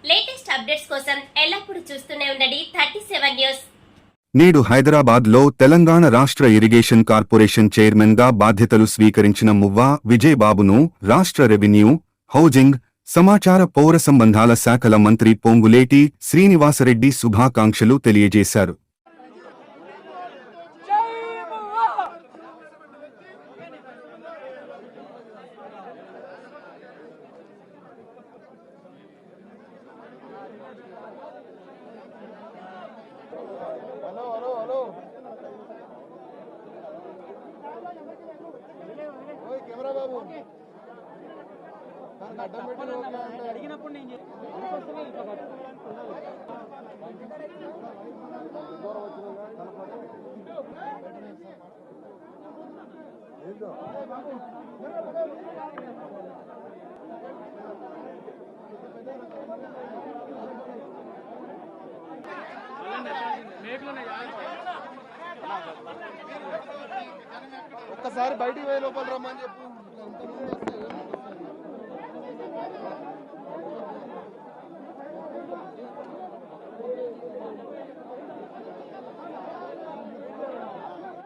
Latest updates కోసం ఎల్లప్పుడూ చూస్తూనే ఉండండి 37 న్యూస్. నేడు హైదరాబాద్లో తెలంగాణ రాష్ట్ర ఇరిగేషన్ కార్పొరేషన్ చైర్మన్గా బాధ్యతలు స్వీకరించిన మువ్వా విజయబాబును రాష్ట్ర రెవెన్యూ, హౌజింగ్, సమాచార పౌర సంబంధాల శాఖల మంత్రి పొంగులేటి శ్రీనివాసరెడ్డి శుభాకాంక్షలు తెలియజేశారు. కెమెరా బాబు అడిగినప్పుడు నేను ఒక్కసారి బయటికి పోయి లోపల రమ్మని చెప్పు.